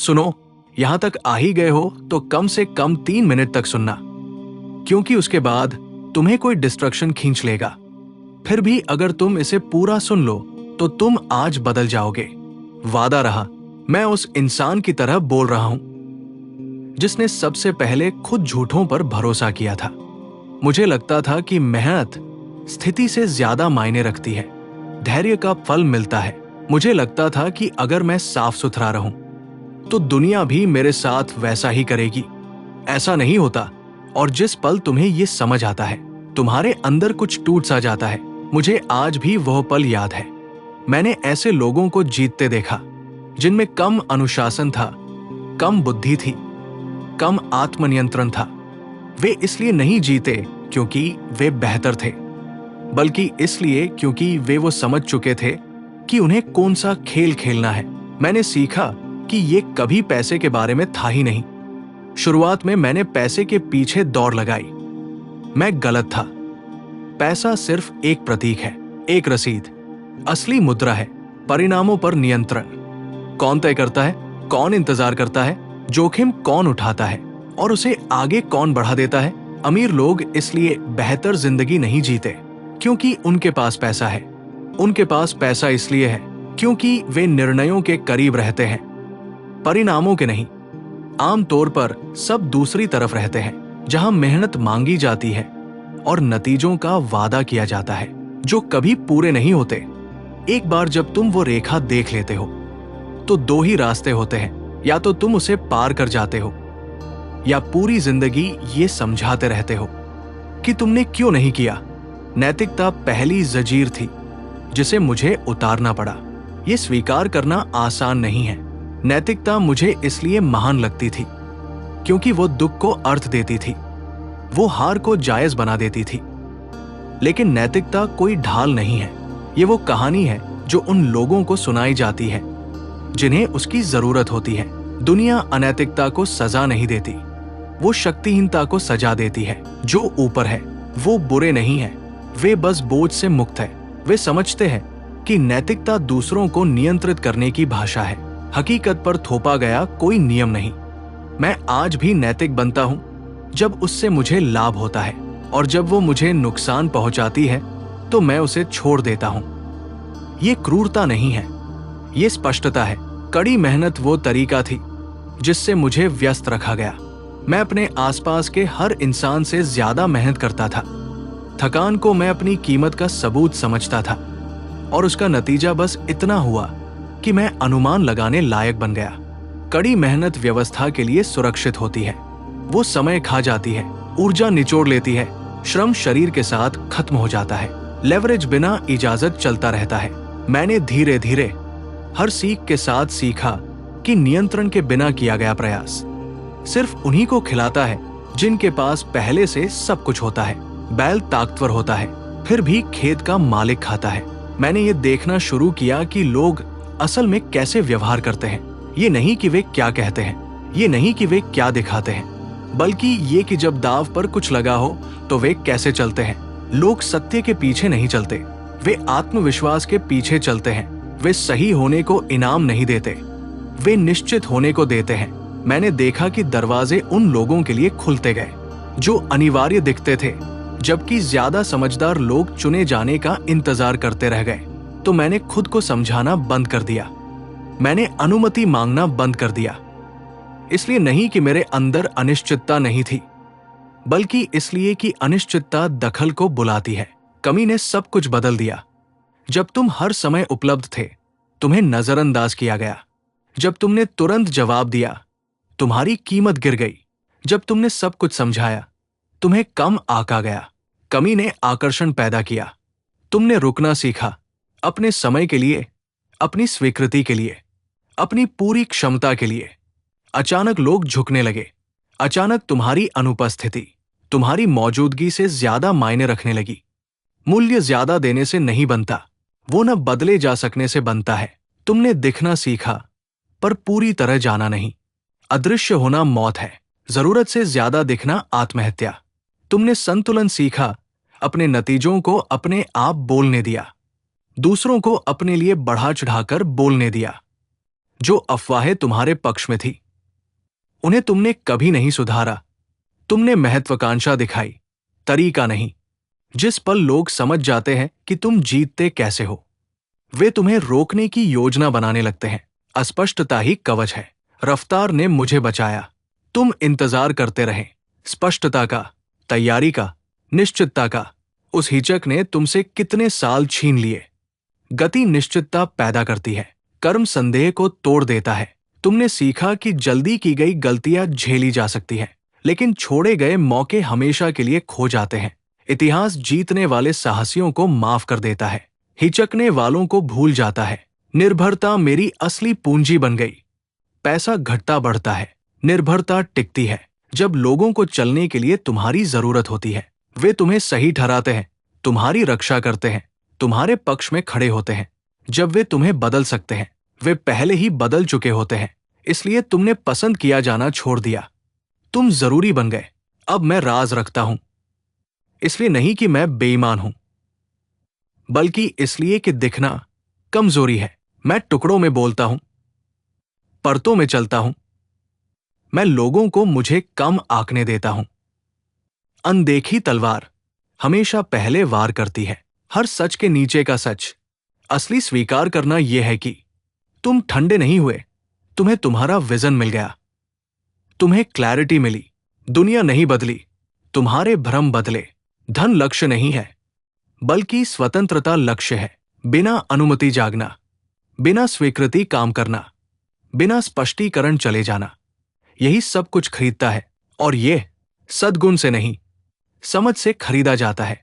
सुनो, यहां तक आ ही गए हो तो कम से कम 3 मिनट तक सुनना, क्योंकि उसके बाद तुम्हें कोई डिस्ट्रक्शन खींच लेगा। फिर भी अगर तुम इसे पूरा सुन लो तो तुम आज बदल जाओगे। वादा रहा। मैं उस इंसान की तरह बोल रहा हूं जिसने सबसे पहले खुद झूठों पर भरोसा किया था। मुझे लगता था कि मेहनत स्थिति से ज्यादा मायने रखती है, धैर्य का फल मिलता है। मुझे लगता था कि अगर मैं साफ सुथरा रहूं तो दुनिया भी मेरे साथ वैसा ही करेगी। ऐसा नहीं होता, और जिस पल तुम्हें यह समझ आता है तुम्हारे अंदर कुछ टूट सा जाता है। मुझे आज भी वह पल याद है। मैंने ऐसे लोगों को जीतते देखा जिनमें कम अनुशासन था, कम बुद्धि थी, कम आत्मनियंत्रण था। वे इसलिए नहीं जीते क्योंकि वे बेहतर थे, बल्कि इसलिए क्योंकि वे वो समझ चुके थे कि उन्हें कौन सा खेल खेलना है। मैंने सीखा कि ये कभी पैसे के बारे में था ही नहीं। शुरुआत में मैंने पैसे के पीछे दौड़ लगाई। मैं गलत था। पैसा सिर्फ एक प्रतीक है, एक रसीद। असली मुद्रा है परिणामों पर नियंत्रण। कौन तय करता है, कौन इंतजार करता है, जोखिम कौन उठाता है और उसे आगे कौन बढ़ा देता है। अमीर लोग इसलिए बेहतर जिंदगी नहीं जीते क्योंकि उनके पास पैसा है। उनके पास पैसा इसलिए है क्योंकि वे निर्णयों के करीब रहते हैं, परिणामों के नहीं। आमतौर पर सब दूसरी तरफ रहते हैं, जहां मेहनत मांगी जाती है और नतीजों का वादा किया जाता है जो कभी पूरे नहीं होते। एक बार जब तुम वो रेखा देख लेते हो तो दो ही रास्ते होते हैं, या तो तुम उसे पार कर जाते हो या पूरी जिंदगी ये समझाते रहते हो कि तुमने क्यों नहीं किया। नैतिकता पहली जंजीर थी जिसे मुझे उतारना पड़ा। ये स्वीकार करना आसान नहीं है। नैतिकता मुझे इसलिए महान लगती थी क्योंकि वो दुख को अर्थ देती थी, वो हार को जायज बना देती थी। लेकिन नैतिकता कोई ढाल नहीं है, ये वो कहानी है जो उन लोगों को सुनाई जाती है जिन्हें उसकी जरूरत होती है। दुनिया अनैतिकता को सजा नहीं देती, वो शक्तिहीनता को सजा देती है। जो ऊपर है वो बुरे नहीं है, वे बस बोझ से मुक्त है। वे समझते हैं कि नैतिकता दूसरों को नियंत्रित करने की भाषा है, हकीकत पर थोपा गया कोई नियम नहीं। मैं आज भी नैतिक बनता हूं जब उससे मुझे लाभ होता है, और जब वो मुझे नुकसान पहुंचाती है तो मैं उसे छोड़ देता हूं। ये क्रूरता नहीं है, ये स्पष्टता है। कड़ी मेहनत वो तरीका थी जिससे मुझे व्यस्त रखा गया। मैं अपने आसपास के हर इंसान से ज्यादा मेहनत करता था। थकान को मैं अपनी कीमत का सबूत समझता था, और उसका नतीजा बस इतना हुआ कि मैं अनुमान लगाने लायक बन गया। कड़ी मेहनत व्यवस्था के लिए सुरक्षित होती है, वो समय खा जाती है, ऊर्जा निचोड़ लेती है, श्रम शरीर के साथ खत्म हो जाता है, लेवरेज बिना इजाजत चलता रहता है। मैंने धीरे धीरे हर सीख के साथ सीखा कि नियंत्रण के बिना किया गया प्रयास सिर्फ उन्हीं को खिलाता है जिनके पास पहले से सब कुछ होता है। बैल ताकतवर होता है, फिर भी खेत का मालिक खाता है। मैंने ये देखना शुरू किया कि लोग असल में कैसे व्यवहार करते हैं। ये नहीं कि वे क्या कहते हैं, ये नहीं कि वे क्या दिखाते हैं, बल्कि ये कि जब दाव पर कुछ लगा हो तो वे कैसे चलते हैं। लोग सत्य के पीछे नहीं चलते, वे आत्मविश्वास के पीछे चलते हैं। वे सही होने को इनाम नहीं देते, वे निश्चित होने को देते हैं। मैंने देखा कि दरवाजे उन लोगों के लिए खुलते गए जो अनिवार्य दिखते थे, जबकि ज्यादा समझदार लोग चुने जाने का इंतजार करते रह गए। तो मैंने खुद को समझाना बंद कर दिया, मैंने अनुमति मांगना बंद कर दिया। इसलिए नहीं कि मेरे अंदर अनिश्चितता नहीं थी, बल्कि इसलिए कि अनिश्चितता दखल को बुलाती है। कमी ने सब कुछ बदल दिया। जब तुम हर समय उपलब्ध थे, तुम्हें नजरअंदाज किया गया। जब तुमने तुरंत जवाब दिया, तुम्हारी कीमत गिर गई। जब तुमने सब कुछ समझाया, तुम्हें कम आंका गया। कमी ने आकर्षण पैदा किया। तुमने रुकना सीखा, अपने समय के लिए, अपनी स्वीकृति के लिए, अपनी पूरी क्षमता के लिए। अचानक लोग झुकने लगे। अचानक तुम्हारी अनुपस्थिति तुम्हारी मौजूदगी से ज्यादा मायने रखने लगी। मूल्य ज्यादा देने से नहीं बनता, वो न बदले जा सकने से बनता है। तुमने दिखना सीखा, पर पूरी तरह जाना नहीं। अदृश्य होना मौत है, जरूरत से ज्यादा दिखना आत्महत्या। तुमने संतुलन सीखा, अपने नतीजों को अपने आप बोलने दिया, दूसरों को अपने लिए बढ़ा चढ़ाकर बोलने दिया। जो अफवाहें तुम्हारे पक्ष में थी, उन्हें तुमने कभी नहीं सुधारा। तुमने महत्वाकांक्षा दिखाई, तरीका नहीं। जिस पल लोग समझ जाते हैं कि तुम जीतते कैसे हो, वे तुम्हें रोकने की योजना बनाने लगते हैं। अस्पष्टता ही कवच है। रफ्तार ने मुझे बचाया। तुम इंतजार करते रहे, स्पष्टता का, तैयारी का, निश्चितता का। उस हिचक ने तुमसे कितने साल छीन लिए। गति निश्चितता पैदा करती है, कर्म संदेह को तोड़ देता है। तुमने सीखा कि जल्दी की गई गलतियां झेली जा सकती हैं, लेकिन छोड़े गए मौके हमेशा के लिए खो जाते हैं। इतिहास जीतने वाले साहसियों को माफ कर देता है, हिचकने वालों को भूल जाता है। निर्भरता मेरी असली पूंजी बन गई। पैसा घटता बढ़ता है, निर्भरता टिकती है। जब लोगों को चलने के लिए तुम्हारी जरूरत होती है, वे तुम्हें सही ठहराते हैं, तुम्हारी रक्षा करते हैं, तुम्हारे पक्ष में खड़े होते हैं। जब वे तुम्हें बदल सकते हैं, वे पहले ही बदल चुके होते हैं। इसलिए तुमने पसंद किया जाना छोड़ दिया। तुम जरूरी बन गए। अब मैं राज रखता हूं, इसलिए नहीं कि मैं बेईमान हूं, बल्कि इसलिए कि दिखना कमजोरी है। मैं टुकड़ों में बोलता हूं, परतों में चलता हूं। मैं लोगों को मुझे कम आंकने देता हूं। अनदेखी तलवार हमेशा पहले वार करती है। हर सच के नीचे का सच। असली स्वीकार करना यह है कि तुम ठंडे नहीं हुए, तुम्हें तुम्हारा विजन मिल गया। तुम्हें क्लैरिटी मिली। दुनिया नहीं बदली, तुम्हारे भ्रम बदले। धन लक्ष्य नहीं है, बल्कि स्वतंत्रता लक्ष्य है। बिना अनुमति जागना, बिना स्वीकृति काम करना, बिना स्पष्टीकरण चले जाना, यही सब कुछ खरीदता है। और यह सद्गुण से नहीं, समझ से खरीदा जाता है।